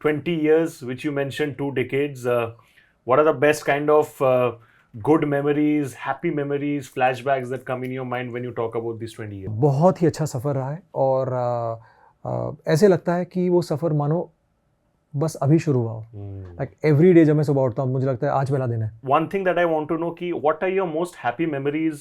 20 years, which you mentioned, 2 decades. What are the best kind of good memories, happy memories, flashbacks that come in your mind when you talk about these 20 years? बहुत ही अच्छा सफ़र रहा है और ऐसे लगता है कि वो सफ़र मानो बस अभी शुरू हुआ हो. लाइक एवरी डे जब मैं सुबह उठता हूँ मुझे लगता है आज पहला दिन है. One thing that I want to know कि what are your most happy memories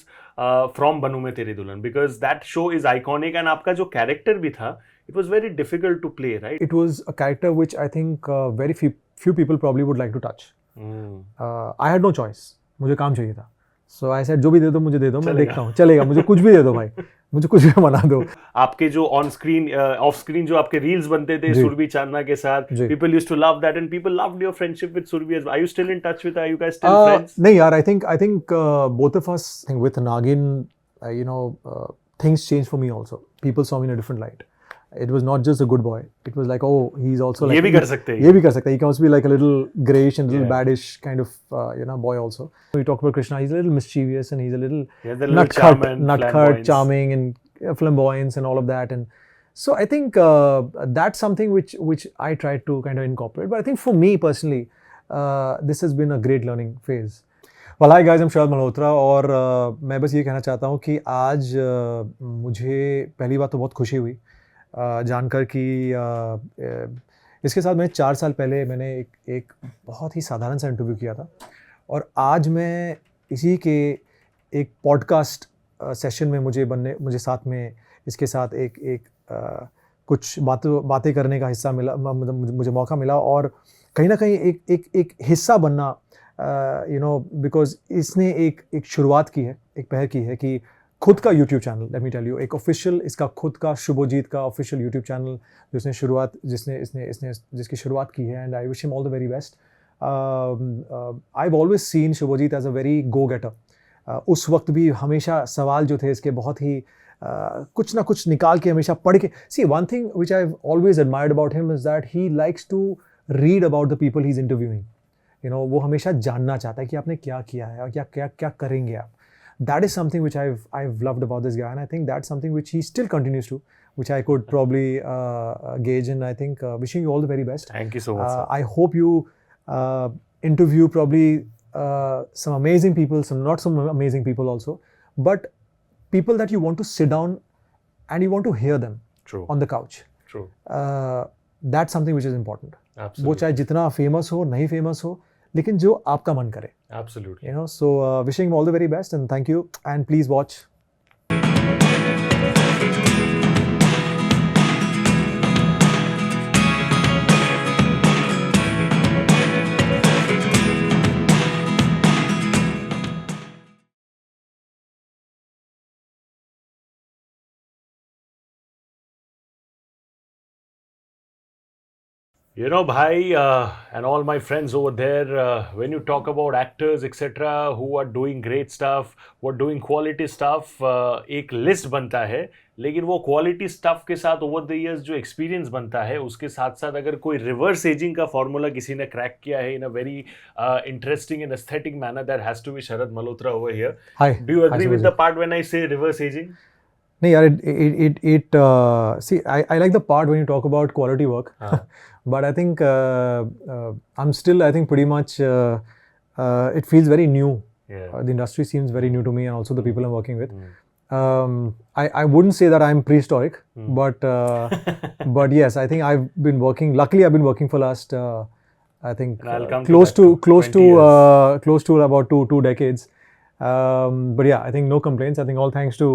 from बनूं मैं तेरे दुल्हन, because that show is iconic and आपका जो character भी था, it was very difficult to play, right? It was a character which I think very few people probably would like to touch. I had no choice. मुझे काम चाहिए था. So I said जो भी दे दो मुझे दे दो, मैं देखता हूँ, चलेगा, मुझे कुछ भी दे दो भाई, मुझे कुछ भी बना दो. आपके जो ऑन स्क्रीन ऑफ स्क्रीन जो आपके रील्स बनते थे सुरभि चांदना के साथ, people used to love that and people loved your friendship with Surabhi as well. Are you still in touch with her? Are you guys still friends? नहीं यार, I think both of us, I think with Nagin, things changed for me also. People saw me in a different light. It was not just a good boy. It was like, oh, he's also like ये भी कर सकते हैं. ये भी कर सकता है. He can also be like a little grayish and a little baddish kind of boy also. We talk about Krishna. He's a little mischievous and he's a little nutcut, charming and flamboyance and all of that. And so I think that's something which I tried to kind of incorporate. But I think for me personally, this has been a great learning phase. Well, hi guys, I'm Sharad Malhotra और मैं बस ये कहना चाहता हूँ कि आज मुझे पहली बात तो बहुत खुशी हुई जानकर कि इसके साथ मैं 4 साल पहले मैंने एक बहुत ही साधारण सा इंटरव्यू किया था और आज मैं इसी के एक पॉडकास्ट सेशन में मुझे साथ में इसके साथ एक कुछ बातें करने का हिस्सा मिला, मुझे मौका मिला और कहीं ना कहीं एक हिस्सा बनना, बिकॉज इसने एक शुरुआत की है, एक पहल की है कि खुद का YouTube channel, let me tell you, एक ऑफिशियल इसका खुद का शुभजीत का ऑफिशियल यूट्यूब चैनल जिसकी शुरुआत की है. And I wish him all the very best. I have always seen Shubhajit as a very go getter. उस वक्त भी हमेशा सवाल जो थे इसके बहुत ही कुछ ना कुछ निकाल के हमेशा पढ़ के. See one thing which I have always admired about him is that he likes to read about the people he is interviewing. वो हमेशा जानना चाहता है कि आपने क्या किया है और क्या करेंगे आप. That is something which I've loved about this guy, and I think that's something which he still continues to, which I could probably gauge. And I think wishing you all the very best. Thank you so much. I hope you interview probably some amazing people, some not so amazing people also, but people that you want to sit down and you want to hear them. True. On the couch. True. That's something which is important. Absolutely. वो चाहे जितना famous हो, नहीं famous हो, लेकिन जो आपका मन करे. Absolutely. So wishing him all the very best and thank you and please watch. Bhai, and all my friends over there, when you talk about actors, etc., who are doing great stuff, who are doing quality stuff, एक list बनता है, लेकिन वो quality stuff के साथ over the years जो experience बनता है, उसके साथ साथ अगर कोई रिवर्स एजिंग का फॉर्मूला किसी ने क्रैक किया है in a very interesting and aesthetic manner, that has to be Sharad Malhotra over here. Do you agree with the part when I say reverse ageing? नहीं यार, it see, I like the part when you talk about quality work. But I think I'm still, I think pretty much it feels very new. The industry seems very new to me and also the people I'm working with. I wouldn't say that I'm prehistoric, but yes, I think I've been working, luckily I've been working for last I think close to about two decades. But yeah, I think no complaints. I think all thanks to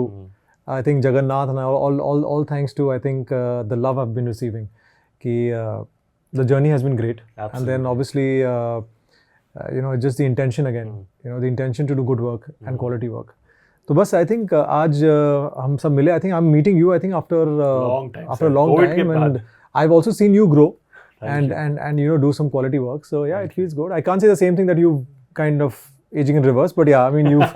I think Jagannath and all thanks to I think the love I've been receiving. The journey has been great. Absolutely. And then obviously just the intention again, the intention to do good work and quality work. तो बस I think आज हम सब मिले. I think I'm meeting you. I think after a long time, and I've also seen you grow and do some quality work. So yeah, it feels good. I can't say the same thing that you've kind of aging in reverse, but yeah, I mean you've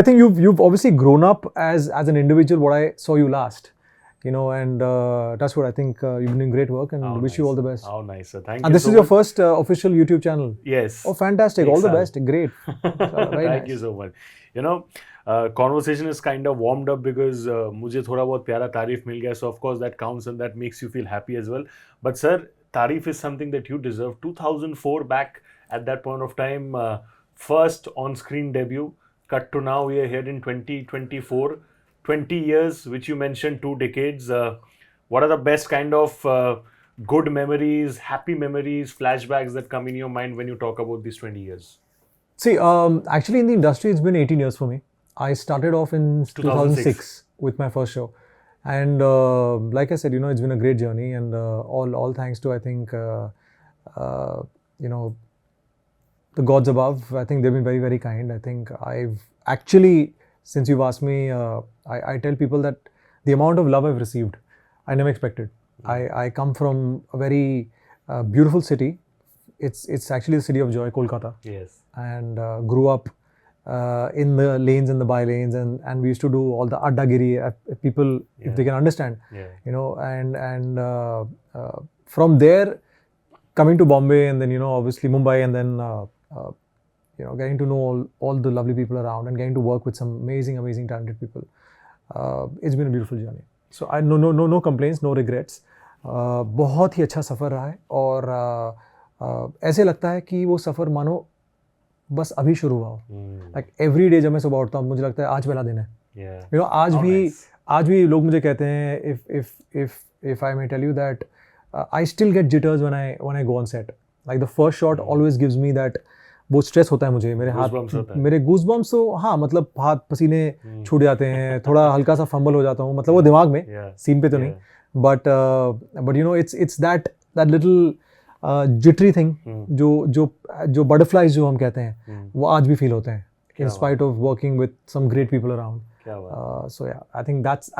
I think you've obviously grown up as an individual. What I saw you last, and that's what I think you've been doing great work and wish you all the best. How nice, sir. Thank you. And this is your first official YouTube channel. Yes. Oh, fantastic! All the best. Great. Thank you so much. conversation is kind of warmed up because मुझे थोड़ा बहुत प्यारा तारीफ मिल गया, so of course that counts and that makes you feel happy as well. But sir, तारीफ is something that you deserve. 2004, back at that point of time, first on-screen debut. Cut to now, we are here in 2024. 20 years, which you mentioned, 2 decades. What are the best kind of good memories, happy memories, flashbacks that come in your mind when you talk about these 20 years? See, actually in the industry, it's been 18 years for me. I started off in 2006 with my first show. And like I said, you know, it's been a great journey, and all thanks to, I think, you know, the gods above. I think they've been very, very kind. I think I've actually, since you've asked me, I tell people that the amount of love I've received, I never expected. I come from a very beautiful city. It's actually the city of joy, Kolkata. Yes. And grew up in the lanes and the by lanes, and we used to do all the addagiri, people, if they can understand, you know, and from there coming to Bombay, and then, you know, obviously Mumbai, and then you know, getting to know all the lovely people around and getting to work with some amazing talented people. It's been a beautiful journey. So I no complaints, no regrets. बहुत ही अच्छा सफ़र रहा है, और ऐसे लगता है कि वो सफ़र मानो बस अभी शुरू हुआ हो. लाइक एवरी डे जब मैं सुबह उठता हूँ, मुझे लगता है आज पहला दिन है. यू नो, आज भी लोग मुझे कहते हैं, if I may tell you that I still get jitters when I go on set. Like the first shot always gives me that, वो स्ट्रेस होता है मुझे, मेरे हाथ, मेरे गूज़बम्प्स, तो हाँ, मतलब हाथ पसीने छूट जाते हैं, थोड़ा हल्का सा फंबल हो जाता हूँ, मतलब वो दिमाग में, सीन पे तो नहीं, but you know, it's that little jittery thing, जो बटरफ्लाइज जो हम कहते हैं, वो आज भी फील होते हैं, in spite of working with some great people around. So yeah, I think that's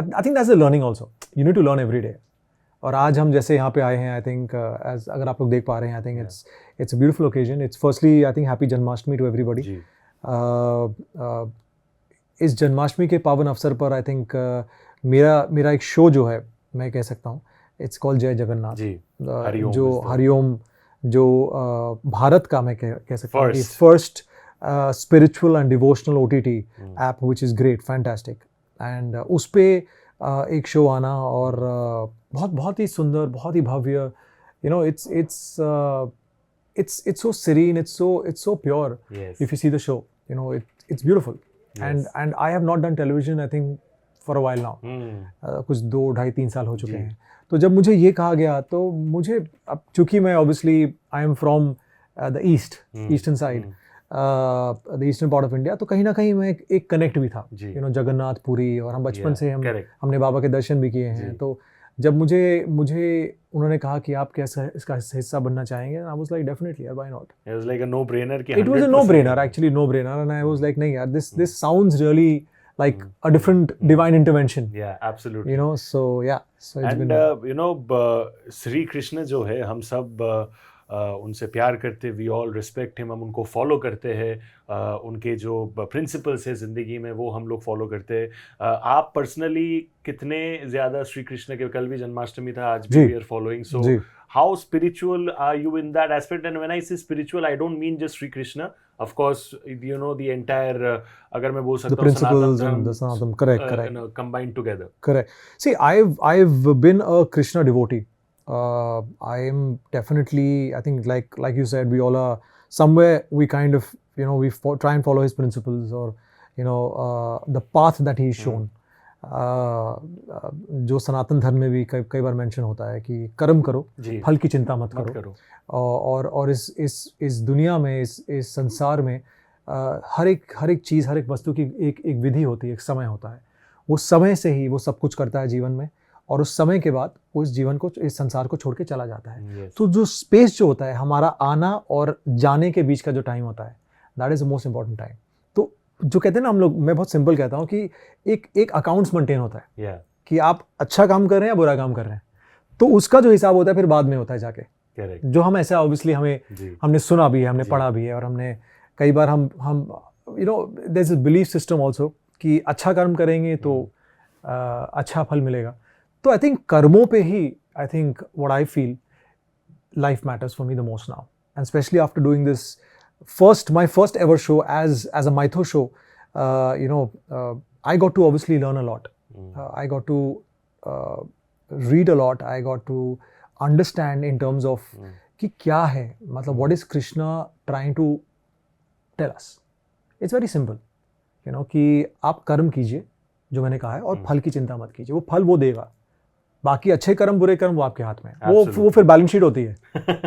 the learning also. You need to learn every day. और आज हम जैसे यहाँ पे आए हैं, आई थिंक, अगर आप लोग देख पा रहे हैं, I think it's a beautiful occasion. It's firstly, I think, happy Janmashtami to everybody. इस जन्माष्टमी के पावन अवसर पर, आई थिंक, मेरा एक शो जो है, मैं कह सकता हूँ, इट्स कॉल्ड जय जगन्नाथ. जो हरिओम, जो भारत का, मैं कह सकता हूँ, first spiritual and devotional OTT app, which is great, fantastic. And उस पे एक शो आना, और बहुत ही सुंदर, बहुत ही भव्य, you know, it's so serene, it's so pure. Yes. If you see the show, you know, it's beautiful. Yes. And I have not done television, I think, for a while now. कुछ 2, 2.5, 3 साल हो चुके हैं. तो जब मुझे ये कहा गया, तो मुझे, अब चूँकि मैं obviously I am from the eastern side, the eastern part of India, तो कहीं ना कहीं मैं एक कनेक्ट भी था, यू नो, जगन्नाथ पुरी, और हम बचपन से हमने बाबा के दर्शन भी किए हैं. तो जब मुझे उन्होंने कहा कि आप कैसा इसका हिस्सा बनना चाहेंगे, आई वाज लाइक, डेफिनेटली यार, why not. It was like a no brainer. It was a no brainer, actually no brainer, and I was like, नहीं यार, this sounds really like a different divine intervention. Yeah, absolutely. You know, so yeah, so it's and you know, Sri Krishna जो है, हम सब उनसे प्यार करते, we all respect him, हम उनको फॉलो करते हैं, उनके जो प्रिंसिपल्स है ज़िंदगी में, वो हम लोग फॉलो करते हैं. आप पर्सनली कितने ज़्यादा श्री कृष्ण के, कल भी जन्माष्टमी था, आज भी we are following, so how spiritual are you in that aspect? And when I say spiritual, I don't mean just Shri Krishna, of course, you know, the entire, अगर मैं बोल सकता हूँ, the principles and the Sanatana, correct, combined together. Correct. See, I've been a Krishna devotee. I am definitely, I think, like you said, we all are somewhere, we kind of, you know, we try and follow his principles, or, you know, the path that he's shown. जो सनातन धर्म में भी कई बार mention होता है कि कर्म करो, फल की चिंता मत करो. और इस दुनिया में, इस संसार में, हर एक चीज़, हर एक वस्तु की एक विधि होती है, एक समय होता है. वो समय से ही वो सब कुछ करता है जीवन में, और उस समय के बाद वो इस जीवन को, इस संसार को छोड़ के चला जाता है. तो जो स्पेस जो होता है, हमारा आना और जाने के बीच का जो टाइम होता है, that is the most important time. तो जो कहते हैं ना हम लोग, मैं बहुत सिंपल कहता हूँ कि एक अकाउंट्स मेंटेन होता है, कि आप अच्छा काम कर रहे हैं या बुरा काम कर रहे हैं, तो उसका जो हिसाब होता है फिर बाद में होता है जाके. जो हम ऐसा ऑब्वियसली हमने सुना भी है, हमने पढ़ा भी है, और हमने कई बार हम you know, there is a belief system also कि अच्छा कर्म करेंगे तो अच्छा फल मिलेगा. तो आई थिंक कर्मों पे ही, I think, what I feel life matters for me the most now, and especially after doing this my first ever show as a mytho show, I got to obviously learn a lot. I got to read a lot. I got to understand in terms of कि क्या है, मतलब what is Krishna trying to tell us. It's very simple, कि आप कर्म कीजिए जो मैंने कहा है, और फल की चिंता मत कीजिए, वो फल वो देगा. बाकी अच्छे कर्म बुरे कर्म वो आपके हाथ में है. वो फिर बैलेंस शीट होती है.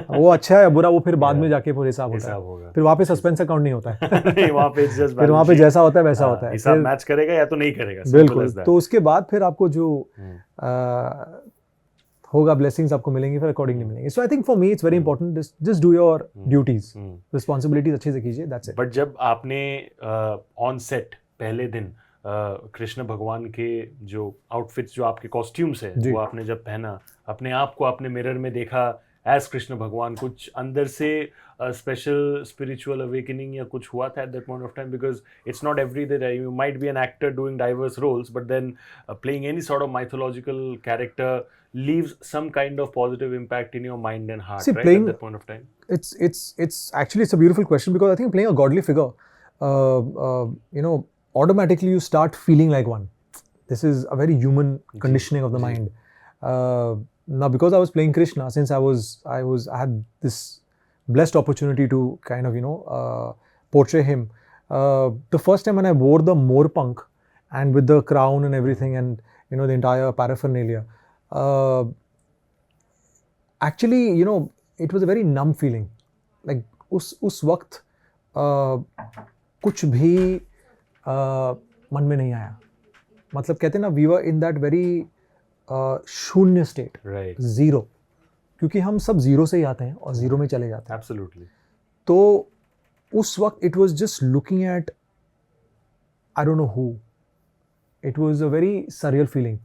वो अच्छा है बुरा वो फिर बाद में जाके फिर हिसाब होता है. फिर वहाँ पे सस्पेंस अकाउंट नहीं होता है. नहीं, वहाँ पे फिर वहाँ पे जैसा होता है वैसा होता है. हिसाब मैच करेगा या तो नहीं करेगा. बिल्कुल. तो उसके बाद फिर आपको जो होगा ब्लेसिंग्स आपको मिलेंगी, फिर अकॉर्डिंगली मिलेंगे. So I think for me it's very important, just do your duties, responsibilities अच्छे से कीजिए, दैट्स इट. बट जब आपने ऑन सेट पहले दिन कृष्ण भगवान के जो आउटफिट्स, जो आपके कॉस्ट्यूम्स है, वो आपने जब पहना, अपने आप को आपने मिरर में देखा एज कृष्ण भगवान, कुछ अंदर से स्पेशल स्पिरिचुअल अवेकनिंग या कुछ हुआ था at that point of time? Because it's not every day, you might be an actor doing diverse roles, but then playing any sort of mythological character leaves some kind of positive impact in your mind and heart. See, right, at that point of time, it's actually a beautiful question, because I think playing a godly figure, automatically you start feeling like one. This is a very human conditioning of the mind. Now because I was playing Krishna, since I had this blessed opportunity to kind of portray him, the first time when I wore the Morpunk and with the crown and everything, and the entire paraphernalia, actually it was a very numb feeling. Like उस वक्त कुछ भी मन में नहीं आया. मतलब कहते हैं ना, we were in that very शून्य स्टेट, जीरो, क्योंकि हम सब जीरो से ही आते हैं और जीरो में चले जाते हैं. एब्सोल्युटली. तो उस वक्त it was just looking at, I don't know who, it was a very surreal feeling,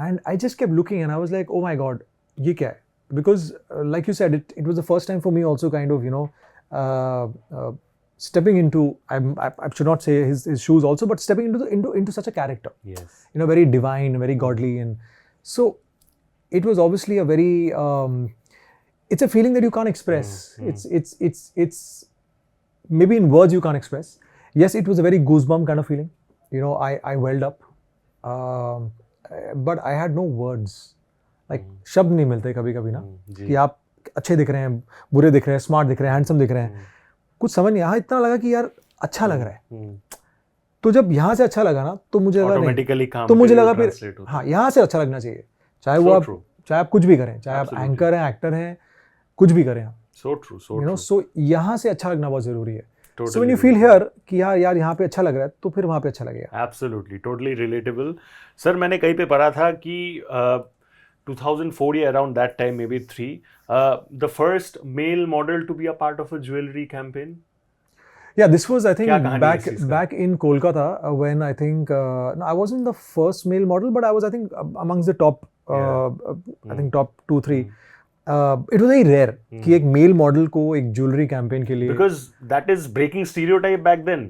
and I just kept looking and I was like, oh my God, ये क्या है? Because like you said, it was the first time for me also kind of stepping into, I should not say his shoes also, but stepping into such a character. Yes. Very divine, very godly, and so it was obviously a very it's a feeling that you can't express. It's maybe in words you can't express. Yes, it was a very goosebump kind of feeling. I welled up, but I had no words. Like शब्द नहीं मिलते कभी कभी ना, कि आप अच्छे दिख रहे हैं, बुरे दिख रहे हैं, स्मार्ट दिख रहे हैं, हैंडसम दिख रहे हैं. कुछ समझ नहीं आया, इतना लगा कि यार अच्छा लग रहा है. तो जब यहाँ से अच्छा लगा ना, तो मुझे लगा, तो मुझे लगा फिर हाँ, यहाँ से अच्छा लगना चाहिए, चाहे वो चाहे आप कुछ भी करें, चाहे आप एंकर हैं, एक्टर हैं, कुछ भी करें आप. सो यहाँ से अच्छा लगना बहुत जरूरी है. So when you feel here कि यार यहाँ पे अच्छा लग रहा है, तो फिर वहाँ पे अच्छा लगेगा. Absolutely, totally relatable. सर, मैंने कहीं पे पढ़ा था कि 2004 या around that time, maybe 3, the first male model to be a part of a jewelry campaign. Yeah, this was, I think, back in Kolkata, when I think no, I wasn't the first male model, but I was, I think, amongst the top I think top 2-3. It was very rare कि एक mail model को एक jewellery campaign के लिए, because that is breaking stereotype back then.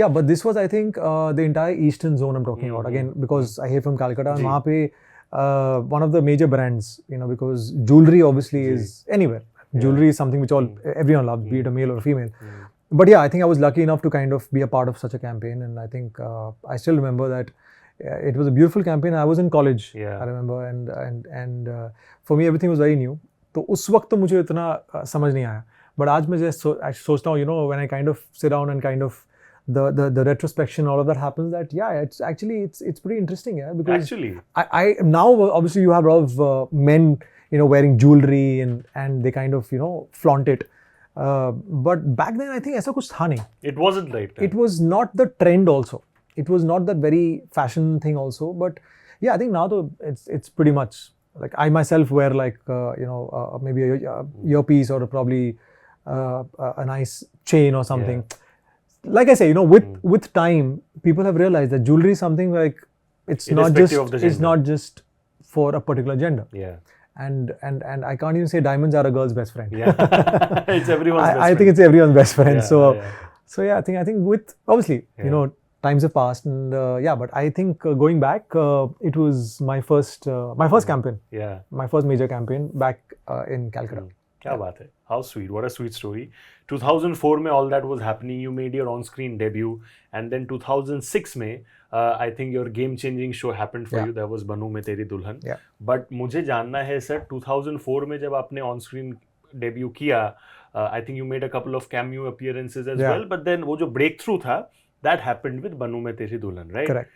Yeah, but this was, I think, the entire eastern zone I'm talking about, again, because I hail from Calcutta, and वहाँ पे one of the major brands, because jewelry obviously is anywhere. Jewelry is something which everyone loves, be it a male or a female. But yeah, I think I was lucky enough to kind of be a part of such a campaign, and I think I still remember that it was a beautiful campaign. I was in college, I remember, and for me everything was very new. तो उस वक्त तो मुझे इतना समझ नहीं आया, but आज मैं सोचता हूँ, when I kind of sit down and kind of the retrospection, all of that happens, that it's actually it's pretty interesting, because actually I now obviously you have a lot of men wearing jewelry and they kind of flaunt it, but back then I think ऐसा कुछ था नहीं. It wasn't right. It was not the trend also. It was not that very fashion thing also, but yeah, I think now though it's pretty much like I myself wear like maybe a earpiece or probably a nice chain or something. Like I say, with time people have realized that jewelry is something like it's not just for a particular gender. And I can't even say diamonds are a girl's best friend. It's everyone's best friend. I think it's everyone's best friend. So yeah, I think with obviously times have passed, and but I think going back, it was my first campaign. My first major campaign back in Calcutta. क्या बात है, how sweet, what a sweet story. 2004 में all that was happening, you made your on-screen debut, and then 2006 में I think your game-changing show happened for you, that was बनूं मैं तेरी दुल्हन. But मुझे जानना है सर, 2004 में जब आपने on-screen debut किया, I think you made a couple of cameo appearances as well, but then वो जो breakthrough था, that happened with बनूं मैं तेरी दुल्हन, right? Correct.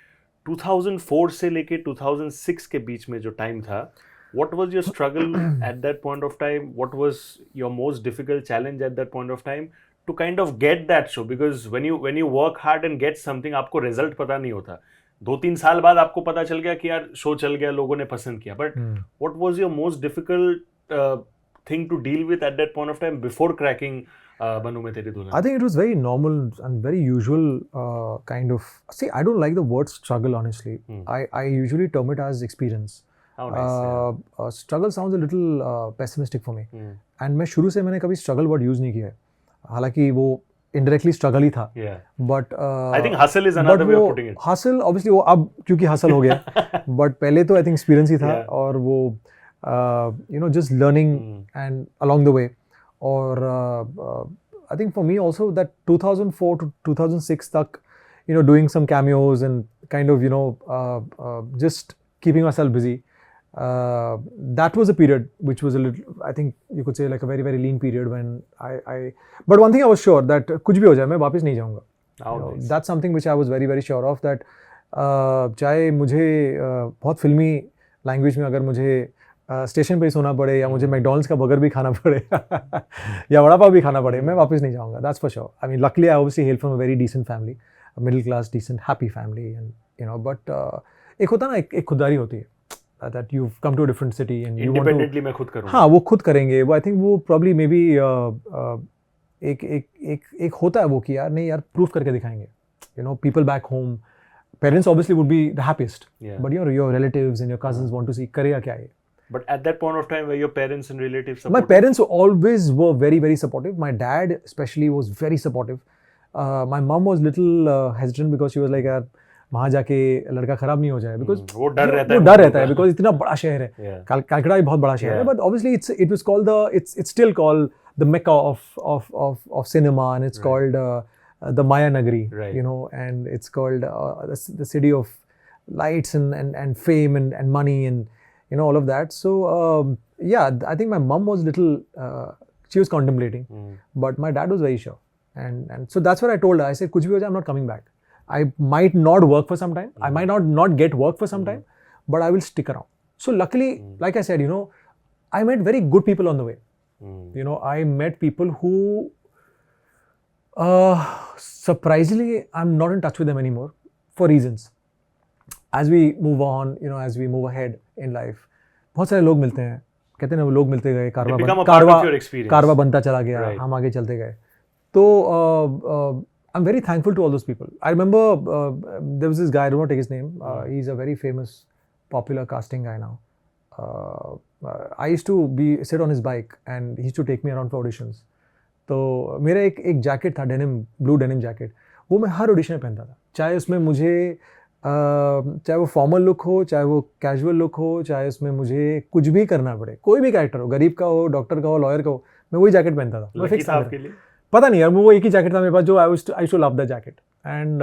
2004 से लेके 2006 के बीच में जो टाइम था, what was your struggle at that point of time? What was your most difficult challenge at that point of time to kind of get that show? Because when you work hard and get something, आपको result पता नहीं होता. 2-3 साल बाद आपको पता चल गया कि यार शो चल गया, लोगों ने पसंद किया. But what was your most difficult thing to deal with at that point of time before cracking बनूं मैं तेरी दुल्हन? I think it was very normal and very usual kind of. See, I don't like the word struggle, honestly. I usually term it as experience. How nice, struggle sounds a little pessimistic for me. And मैं शुरू से मैंने कभी struggle word use नहीं किया है. हालांकि वो indirectly struggle ही था. But I think hustle is another way of putting it. Hustle obviously वो अब क्योंकि hustle हो गया. But पहले तो I think experience ही था और वो you know just learning and along the way. Or I think for me also that 2004 to 2006 तक you know doing some cameos and kind of you know just keeping myself busy. That was a period which was a little, I think you could say like a very very lean period when but one thing I was sure that कुछ भी हो जाए मैं वापस नहीं जाऊँगा. That's something which I was very very sure of that चाहे मुझे बहुत फिल्मी लैंग्वेज में अगर मुझे स्टेशन पे ही सोना पड़े या मुझे मैकडॉनल्ड्स का बर्गर भी खाना पड़े या वड़ा पाव भी खाना पड़े, मैं वापस नहीं जाऊँगा. That's for sure. I mean luckily I obviously hail from a very decent family, a middle class decent happy family and you know but एक होता ना एक खुददारी होती है that you've come to a different city and you want to independently मैं खुद करूँगा. हाँ वो खुद करेंगे वो I think वो probably maybe एक होता है वो कि यार नहीं यार प्रूफ करके दिखाएंगे. You know people back home, parents obviously would be the happiest, but your relatives and your cousins want to see करेगा क्या ये. But at that point of time were your parents and relatives supportive? My parents always were very very supportive. My dad especially was very supportive. My mom was little hesitant because she was like यार वहाँ जाके लड़का खराब नहीं हो जाए because वो डर रहता है because इतना बड़ा शहर है. कलकत्ता भी बहुत बड़ा शहर है, but obviously it was called it's still called the Mecca of cinema and it's called the Maya Nagari, you know, and it's called the city of lights and fame and money and you know all of that. So yeah, I think my mom was little she was contemplating, but my dad was very sure and so that's what I told her. I said कुछ भी हो जाए I'm not coming back. I might not work for some time. I might not get work for some time, but I will stick around. So luckily, like I said, you know, I met very good people on the way. You know, I met people who, surprisingly, I'm not in touch with them anymore for reasons. As we move on, you know, as we move ahead in life, बहुत सारे लोग मिलते हैं. कहते हैं ना वो लोग मिलते गए, कारवा बनता चला गया, हम आगे चलते गए. तो I'm very thankful to all those people. I remember there was this guy, I don't want to take his name. He's a very famous, popular casting guy now. I used to sit on his bike and he used to take me around for auditions. तो मेरा एक jacket था blue denim jacket, वो मैं हर audition में पहनता था. चाहे उसमें मुझे चाहे वो फॉर्मल लुक हो, चाहे वो कैजुअल लुक हो, चाहे उसमें मुझे कुछ भी करना पड़े, कोई भी कैरेक्टर हो, गरीब का हो, डॉक्टर का हो, लॉयर का हो, मैं वही जैकेट पहनता था. मैं फिक्स था आपके लिए. पता नहीं यार वो एक ही जैकेट था मेरे पास जो I used to love that jacket and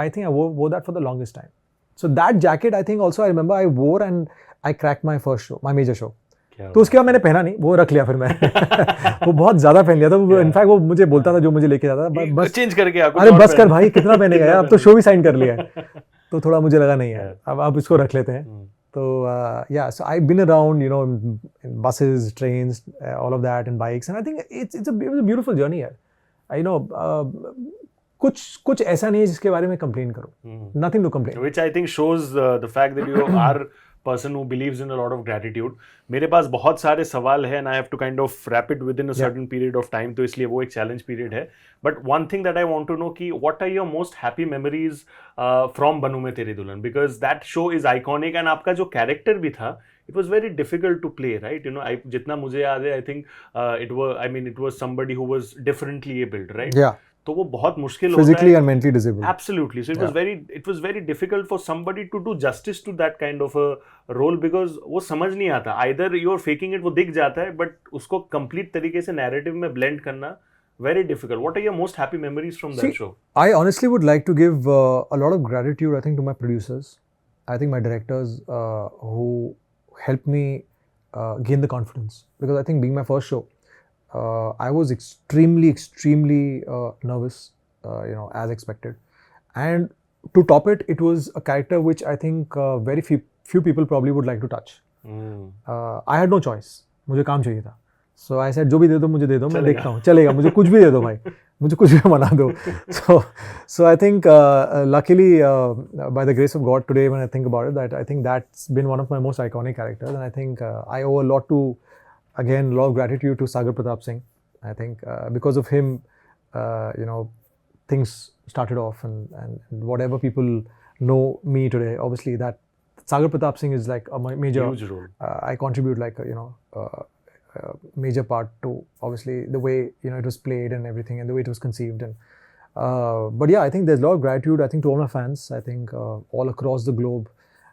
I think I wore that for the longest time. So that jacket I think also I remember I wore and I cracked my first show, my major show. तो उसके बाद मैंने पहना नहीं, वो रख लिया फिर मैं वो बहुत ज़्यादा पहन लिया था. वो इनफैक्ट वो मुझे बोलता था जो मुझे लेके जाता था बस चेंज करके अरे बस कर भाई कितना पहनेगा यार, अब तो शो भी साइन कर लिया है. तो थोड़ा मुझे लगा नहीं है अब इसको रख लेते हैं. So yeah, so I've been around, you know, in buses, trains, all of that, and bikes, and I think it was a beautiful journey. You know, कुछ ऐसा नहीं है जिसके बारे में complain करो. Nothing to complain. Which I think shows the fact that you are person who believes in a lot of gratitude. मेरे पास बहुत सारे सवाल हैं and I have to kind of wrap it within a certain period of time, तो इसलिए वो एक challenge period है. But one thing that I want to know कि what are your most happy memories from बनूं मैं तेरी दुल्हन, because that show is iconic and आपका जो character भी था it was very difficult to play, right? You know, जितना मुझे याद है I think it was somebody who was differently abled, right? Yeah. तो वो बहुत मुश्किल होता है physically and mentally disabled. Absolutely. So it was very difficult for somebody to do justice to that kind of a role because वो समझ नहीं आता. Either you're faking it, वो दिख जाता है, but उसको complete तरीके से narrative में blend करना very difficult. What are your most happy memories from that show? I honestly would like to give a lot of gratitude, I think, to my producers. I think my directors who helped me gain the confidence, because I think being my first show, I was extremely nervous, as expected. And to top it, it was a character which I think very few people probably would like to touch. I had no choice. मुझे काम चाहिए था. So I said, जो भी दे दो मुझे दे दो, मैं देखता हूँ, चलेगा, मुझे कुछ भी दे दो भाई, मुझे कुछ भी बना दो. So I think luckily by the grace of God today when I think about it, that I think that's been one of my most iconic characters, and I think I owe a lot to, again, a lot of gratitude to Sagar Pratap Singh. I think because of him, things started off, and whatever people know me today, obviously that Sagar Pratap Singh is like a major huge role. I contribute like major part to obviously the way it was played and everything, and the way it was conceived. And but yeah, I think there's a lot of gratitude, I think, to all my fans. I think all across the globe.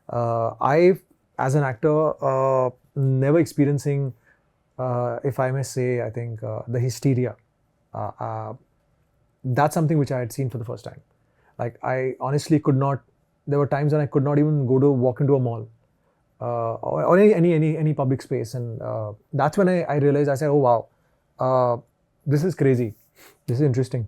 I, as an actor, never experiencing, if I may say, I think the hysteria. That's something which I had seen for the first time. Like, I honestly could not. There were times when I could not even walk into a mall. Or any public space, and that's when I realized, I said, oh wow, this is crazy, this is interesting.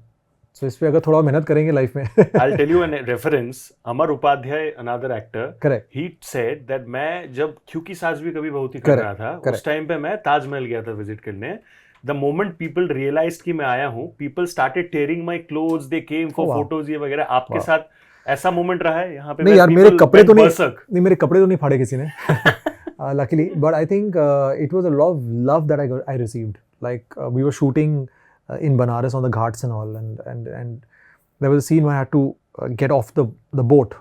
So इस पे अगर थोड़ा मेहनत करेंगे life में. I'll tell you a reference. Amar Upadhyay, another actor, correct, he said that मैं जब क्योंकि सास भी कभी बहुत ही कर रहा था, उस टाइम पे मैं ताजमहल गया था विजिट करने. The moment people realized कि मैं आया हूँ, people started tearing my clothes, they came for photos ये वगैरह. आपके साथ ऐसा मोमेंट रहा है यहाँ पे? नहीं यार, मेरे कपड़े तो नहीं फाड़े किसी ने, luckily, but I think it was a lot of love that I received. Like we were shooting in Banaras on the ghats and all, and there was a scene where I had to get off the boat.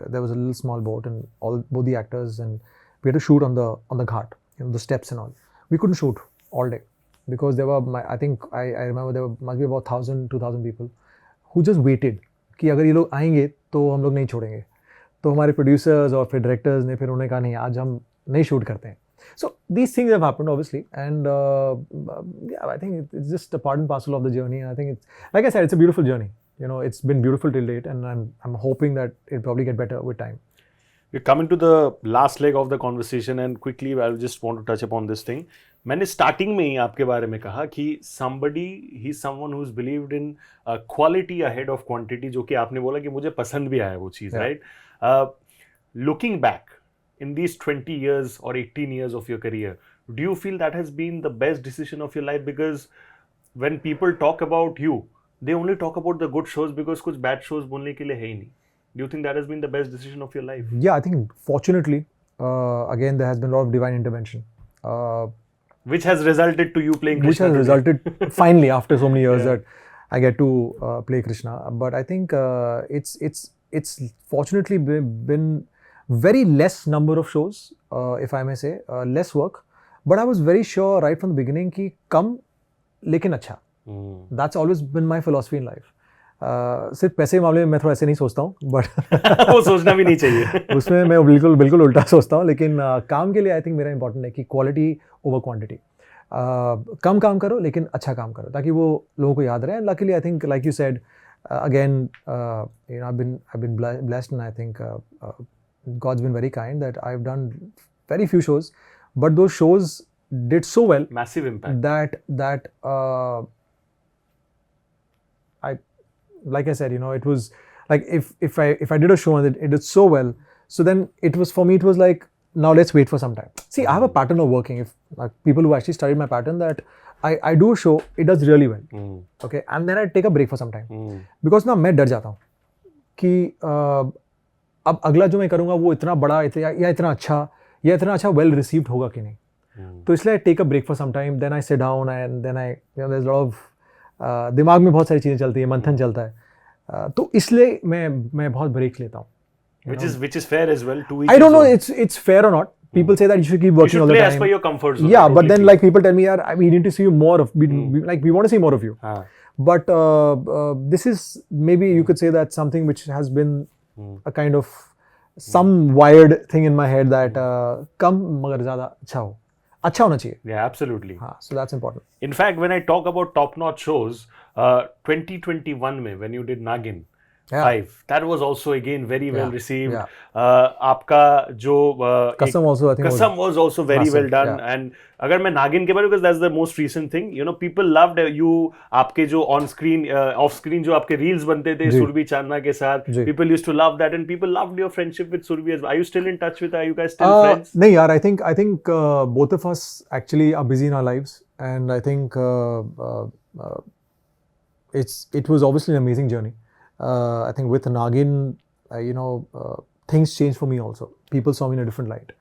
There was a little small boat, and both the actors, and we had to shoot on the ghat, the steps and all. We couldn't shoot all day because there were, I think I remember there must be about 1,000-2,000 people who just waited कि अगर ये लोग आएंगे तो हम लोग नहीं छोड़ेंगे. तो हमारे प्रोड्यूसर्स और फिर डायरेक्टर्स ने फिर उन्होंने कहा नहीं, आज हम नहीं शूट करते हैं. So these things have happened obviously, and yeah, I think it's just a part and parcel of the journey. And I think it's, like I said, it's a beautiful journey. It's been beautiful till date, and I'm hoping that it'll probably get better with time. We're coming to the last leg of the conversation, and quickly I just want to touch upon this thing. मैंने starting में ही आपके बारे में कहा कि he's someone who's believed in quality ahead of quantity, जो कि आपने बोला कि मुझे पसंद भी आया वो चीज़, right? Looking back in these 20 years or 18 years of your career, do you feel that has been the best decision of your life? Because when people talk about you, they only talk about the good shows, because कुछ bad shows बोलने के लिए है ही नहीं. Do you think that has been the best decision of your life? Yeah, I think fortunately, again, there has been a lot of divine intervention. Which has resulted to you playing Krishna. Which has resulted finally after so many years that I get to play Krishna. But I think it's fortunately been very less number of shows, if I may say, less work. But I was very sure right from the beginning कि कम लेकिन अच्छा. That's always been my philosophy in life. सिर्फ पैसे के मामले में मैं थोड़ा ऐसे नहीं सोचता हूँ, बट वो सोचना भी नहीं चाहिए. उसमें मैं बिल्कुल उल्टा सोचता हूँ. लेकिन काम के लिए आई थिंक मेरा इंपॉर्टेंट है कि क्वालिटी ओवर क्वांटिटी. कम काम करो लेकिन अच्छा काम करो ताकि वो लोगों को याद रहे. Luckily I think, like you said, again I've been blessed, and I think God's been very kind that I've done very few shows, but those shows did so well, massive impact, that like I said, it was like if I did a show and it did so well, so then it was, for me, it was like, now let's wait for some time. See, I have a pattern of working. If like people who actually studied my pattern, that I do a show, it does really well, okay, and then I take a break for some time, because ना मैं डर जाता हूँ कि अब अगला जो मैं करूँगा वो इतना बड़ा या इतना अच्छा well received होगा कि नहीं. तो इसलिए I take a break for some time, then I sit down, and then there's a lot of दिमाग में बहुत सारी चीज़ें चलती है, मंथन चलता है, तो इसलिए मैं बहुत ब्रेक लेता हूँ. Which is fair as well. 2 weeks. I don't know it's fair or not, people say that you should keep working all the play time. as per your comfort zone. Yeah, but then like people tell me, yeah, we need to see you more of, we want to see more of you. But this is maybe you could say that something which has been a kind of some wired thing in my head that कम मगर ज़्यादा अच्छा होना चाहिए. Yeah, absolutely. So that's important. In fact, when I talk about top-notch shows, 2021 में when you did Nagin 5, that was also again very well received. आपका जो Kasam also, I think Kasam was also very well done. And अगर मैं नागिन के बारे में, because that's the most recent thing, you know, people loved you. आपके जो on screen, off screen जो आपके reels बनते थे सुरभि चांदना के साथ, people used to love that, and people loved your friendship with Surbhi as well. Are you still in touch with her? Are you guys still friends? नहीं यार, I think both of us actually are busy in our lives, and I think it was obviously an amazing journey. I think with Nagin, things changed for me also. People saw me in a different light.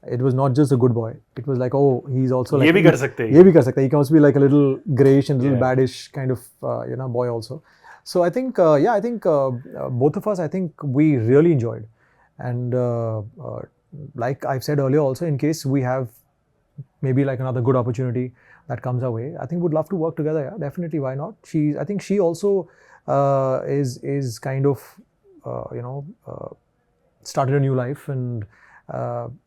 It was not just a good boy. It was like, oh, he's also like... ये भी कर सकते हैं. ये भी कर सकता है. He can also be like a little grayish and little baddish kind of, boy also. So I think, both of us, I think we really enjoyed. And like I've said earlier also, in case we have maybe like another good opportunity that comes our way, I think we'd love to work together. Yeah, definitely. Why not? I think she also is kind of, started a new life and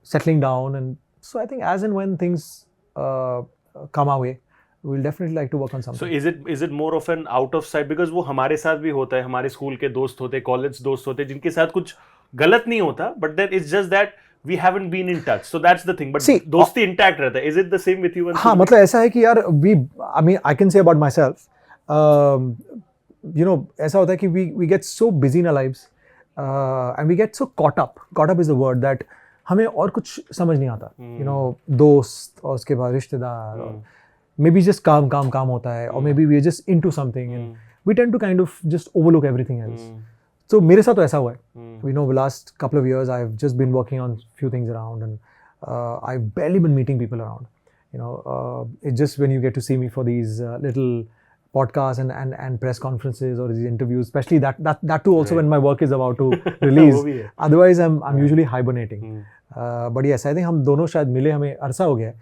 settling down. And so I think as and when things come our way, we'll definitely like to work on something. So is it more of an out of sight, because वो हमारे साथ भी होता है, हमारे school के दोस्त होते, कॉलेज दोस्त होते, जिनके साथ कुछ गलत नहीं होता, but then it's just that we haven't been in touch. So that's the thing. But see, दोस्ती intact रहता है. Is it the same with you? हाँ, मतलब ऐसा है कि यार I can say about myself, ऐसा होता है कि we get so busy in our lives and we get so caught up is the word, that हमें और कुछ समझ नहीं आता. दोस्त और उसके बाद रिश्तेदार और maybe just काम होता है, or maybe we are just into something and we tend to kind of just overlook everything else. So मेरे साथ तो ऐसा हुआ है. The last couple of years I've just been working on few things around, and I've barely been meeting people around. It's just when you get to see me for these little podcasts and press conferences or these interviews, especially that too also when my work is about to release. Otherwise I'm usually hibernating. But yes, I think हम दोनों शायद मिले हमें अरसा हो गया.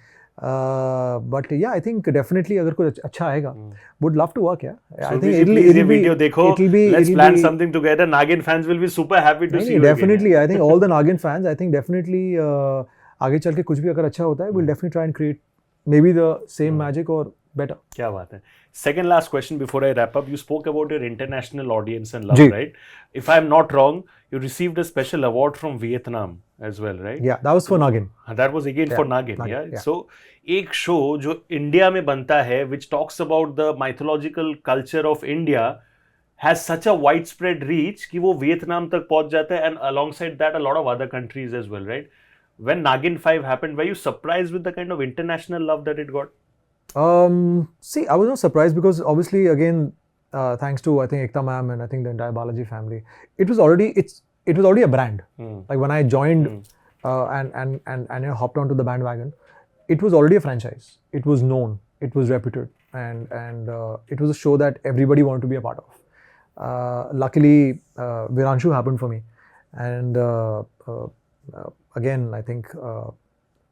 But yeah, I think definitely अगर कुछ अच्छा आएगा, would love to work. I think it'll be let's plan something together. Nagin fans will be super happy to see you definitely again. I think all the Nagin fans, I think definitely आगे चल के कुछ भी अगर अच्छा होता है, we'll definitely try and create maybe the same magic or better. क्या बात है. Second last question before I wrap up. You spoke about your international audience and love, right? If I'm not wrong, you received a special award from Vietnam as well, right? Yeah, that was for Nagin. That was again for Nagin, yeah? So एक show जो India में बनता है, which talks about the mythological culture of India, has such a widespread reach कि वो Vietnam तक पहुंच जाता है, and alongside that a lot of other countries as well, right? When Nagin 5 happened, were you surprised with the kind of international love that it got? See, I was not surprised because obviously again, thanks to I think Ekta ma'am and I think the entire Balaji family, it was already a brand. Like when I joined and hopped onto the bandwagon, it was already a franchise. It was known, it was reputed, and it was a show that everybody wanted to be a part of. Luckily, Viranshu happened for me, and again I think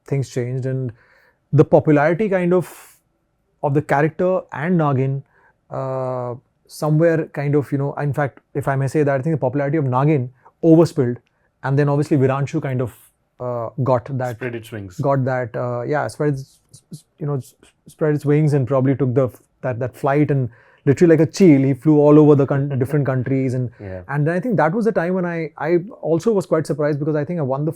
things changed, and the popularity kind of the character and Nagin somewhere kind of, in fact, if I may say that, I think the popularity of Nagin overspilled, and then obviously Viranshu kind of got that, spread its wings, spread its wings and probably took that flight, and literally like a chill, he flew all over the different countries, and then I think that was the time when I also was quite surprised, because I think I won the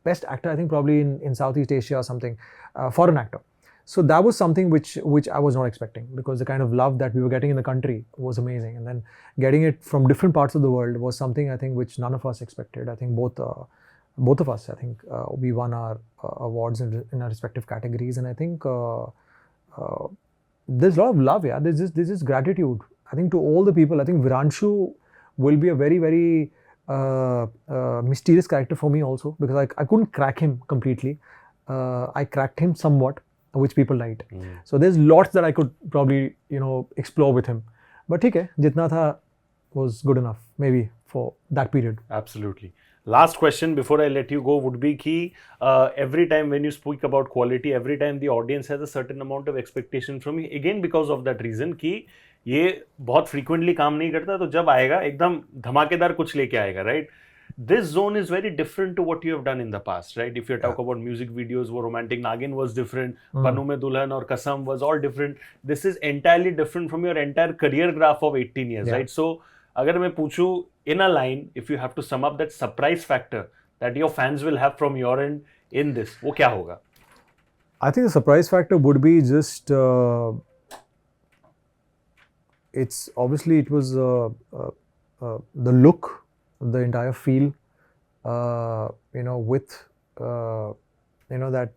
best actor, I think probably in Southeast Asia or something, foreign actor. So that was something which I was not expecting, because the kind of love that we were getting in the country was amazing, and then getting it from different parts of the world was something I think which none of us expected. I think both of us, I think we won our awards in our respective categories, and I think there's a lot of love. Yeah, there's just gratitude. I think to all the people. I think Viranshu will be a very, very mysterious character for me also, because I couldn't crack him completely. I cracked him somewhat, which people liked. So there's lots that I could probably explore with him. But ठीक है, जितना था was good enough maybe for that period. Absolutely. Last question before I let you go would be कि every time when you speak about quality, every time the audience has a certain amount of expectation from you, again because of that reason कि ये बहुत frequently काम नहीं करता, तो जब आएगा एकदम धमाकेदार कुछ लेके आएगा, right? This zone is very different to what you have done in the past, right? If you talk about music videos, वो romantic Nagin was different, Banu Mein Dulhan और Kasam was all different. This is entirely different from your entire career graph of 18 years, right? So अगर मैं पूछूं in a line, if you have to sum up that surprise factor that your fans will have from your end in this, वो क्या होगा? I think the surprise factor would be just it's obviously it was the look, the entire feel, with that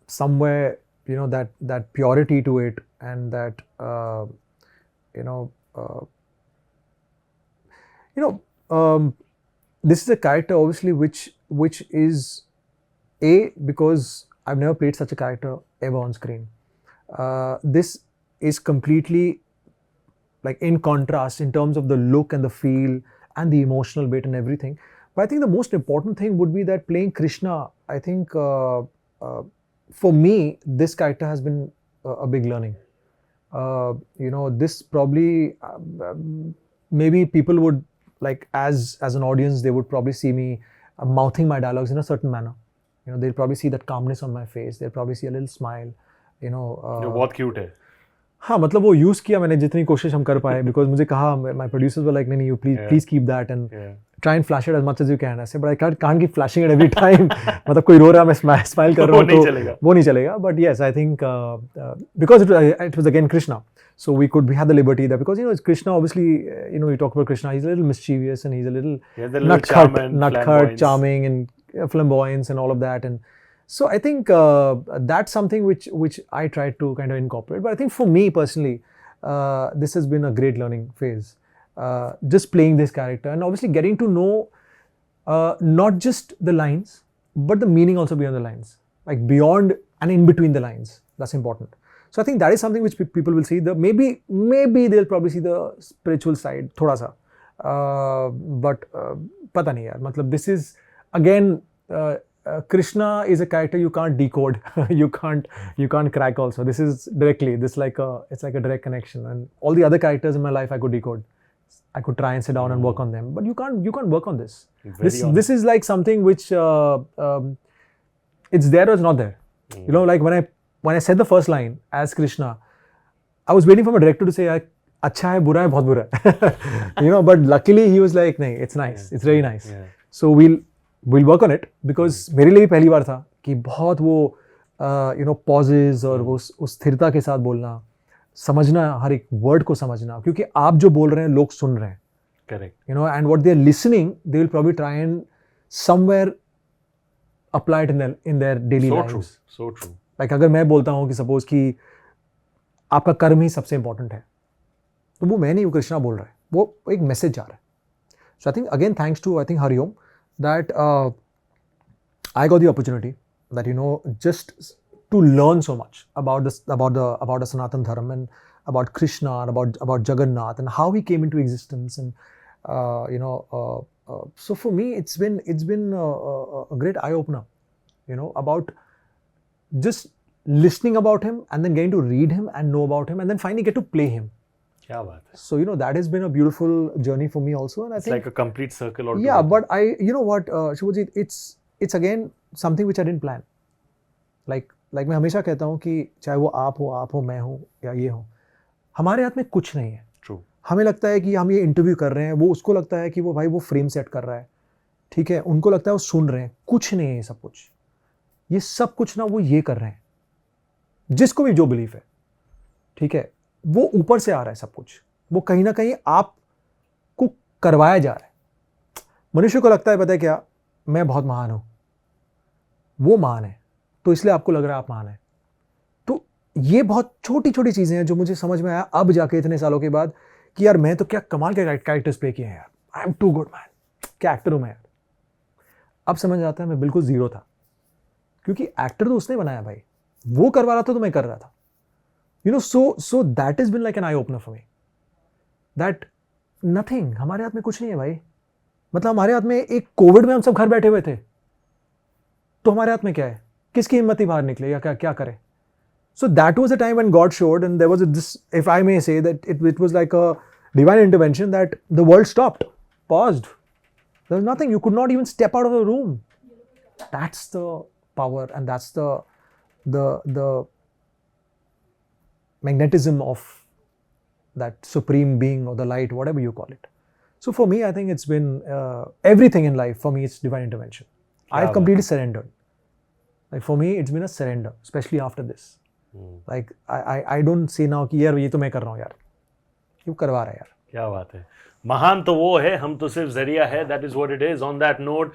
somewhere that purity to it, and that this is a character obviously which is because I've never played such a character ever on screen. This is completely like in contrast in terms of the look and the feel and the emotional bit and everything. But I think the most important thing would be that playing Krishna, I think for me this character has been a big learning. This probably maybe people would, like as an audience, they would probably see me mouthing my dialogues in a certain manner. They'll probably see that calmness on my face. They'll probably see a little smile. जो बहुत cute है. हाँ, मतलब वो use किया मैंने जितनी कोशिश हम कर पाए, because मुझे कहा my producers were like, नहीं, you please keep that and try and flash it as much as you can. I said, but I can't keep flashing it every time. मतलब कोई रो रहा है, मैं smile कर रहा हूँ, तो वो नहीं चलेगा. But yes, I think because it was again Krishna. So we had the liberty there, because it's Krishna. Obviously, you talk about Krishna. He's a little mischievous and he's a little nutcurt, charming, and flamboyance and all of that. And so I think that's something which I tried to kind of incorporate. But I think for me personally, this has been a great learning phase. Just playing this character and obviously getting to know not just the lines, but the meaning also beyond the lines, like beyond and in between the lines. That's important. So I think that is something which people will see. Maybe they'll probably see the spiritual side, thoda sa. But pata nahi yaar. Matlab this is again Krishna is a character you can't decode. you can't crack also. This is directly. It's like a direct connection. And all the other characters in my life I could decode. I could try and sit down and work on them. But you can't work on this. This is like something which it's there or it's not there. Like when I said the first line as Krishna, I was waiting for my director to say, "Acha hai, bura hai, bahut bura hai." But luckily he was like, "Nahi, it's nice. It's very nice." Yeah. So we'll work on it, because मेरे लिए भी पहली बार था कि बहुत वो pauses और वो उस स्थिरता के साथ बोलना, समझना, हर एक वर्ड को समझना, क्योंकि आप जो बोल रहे हैं लोग सुन रहे हैं. Correct. And what they're listening, they will probably try and somewhere apply it in their daily lives. So true. Like अगर मैं बोलता हूँ कि सपोज कि आपका कर्म ही सबसे इंपॉर्टेंट है, तो वो मैं नहीं, वो कृष्णा बोल रहा है, वो एक मैसेज जा रहा है. So I think again thanks to Hariom that I got the opportunity that just to learn so much about the Sanatan Dharma and about Krishna and about Jagannath and how he came into existence, and so for me it's been a great eye opener, about just listening about him and then getting to read him and know about him and then finally get to play him. क्या बात है. So that has been a beautiful journey for me also, and I think like a complete circle. Yeah, but Shubhajit, it's again something which I didn't plan. Like मैं हमेशा कहता हूँ कि चाहे वो आप हो, मैं हूँ या ये हो, हमारे हाथ में कुछ नहीं है. True. हमें लगता है कि हम ये इंटरव्यू कर रहे हैं, वो उसको लगता है कि वो भाई वो फ्रेम सेट कर रहा है, ठीक है, उनको लगता है वो सुन रहे हैं. कुछ नहीं है ये सब कुछ. ये सब कुछ ना वो ये कर रहे हैं, जिसको भी जो बिलीफ है, ठीक है, वो ऊपर से आ रहा है सब कुछ. वो कहीं ना कहीं आपको करवाया जा रहा है. मनुष्य को लगता है, पता है क्या, मैं बहुत महान हूं, वो महान है, तो इसलिए आपको लग रहा है आप महान है. तो ये बहुत छोटी छोटी चीजें हैं जो मुझे समझ में आया अब जाके इतने सालों के बाद कि यार मैं तो क्या कमाल के कैरेक्टर्स प्ले किए हैं यार. I am too good man, क्या एक्टर हूं मैं यार. अब समझ आता है मैं बिल्कुल जीरो था, क्योंकि एक्टर तो उसने बनाया भाई, वो करवा रहा था तो मैं कर रहा था. So that has been like an eye opener for me. That nothing, हमारे हाथ में कुछ नहीं है भाई. मतलब हमारे हाथ में एक कोविड में हम सब घर बैठे हुए थे, तो हमारे हाथ में क्या है, किसकी हिम्मत ही बाहर निकले या क्या क्या करे. So that was a time when God showed, and there was this, if I may say, that it was like a divine intervention, that the world stopped, paused. There was nothing. You could not even step out of the room. That's the power, and that's the magnetism of that supreme being or the light, whatever you call it. So for me, I think it's been everything in life. For me, it's divine intervention. I've completely surrendered. Like for me, it's been a surrender, especially after this. Like I don't say now कि यार ये तो मैं कर रहा हूँ यार, क्यों करवा रहा है यार. क्या बात है. महान तो वो है, हम तो सिर्फ जरिया है. That is what it is. On that note,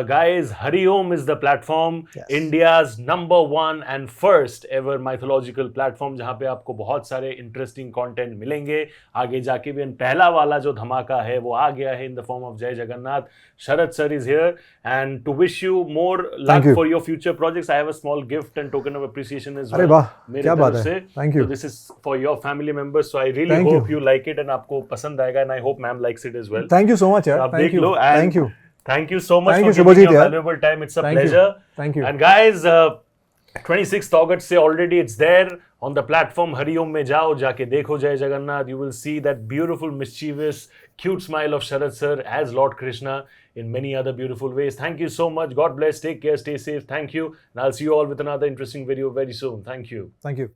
guys, Hariom is the platform, Yes. India's #1 and first ever mythological platform, जहाँ पे आपको बहुत सारे interesting content मिलेंगे. आगे जाके भी पहला वाला जो धमाका है वो आ गया है in the form of जय Jagannath. Sharat sir is here, and to wish you more luck for your future projects. I have a small gift and token of appreciation as well. अरे वाह, मेरे क्या बात तरफ है. से. Thank you. So this is for your family members. So I really Thank hope you like it and आपको पसंद आएगा, and I hope ma'am likes it as well. Thank you so much यार. आप Thank देख you. Low, and Thank you. Thank you so much Thank for you, giving Shubhajit, your yaar. valuable time. It's a Thank you. pleasure. Thank you. And guys, 26th August से already it's there on the platform. Hariom में जाओ, जाके देखो जय Jagannath. You will see that beautiful, mischievous, cute smile of Sharat sir as Lord Krishna in many other beautiful ways. Thank you so much. God bless. Take care. Stay safe. Thank you. And I'll see you all with another interesting video very soon. Thank you. Thank you.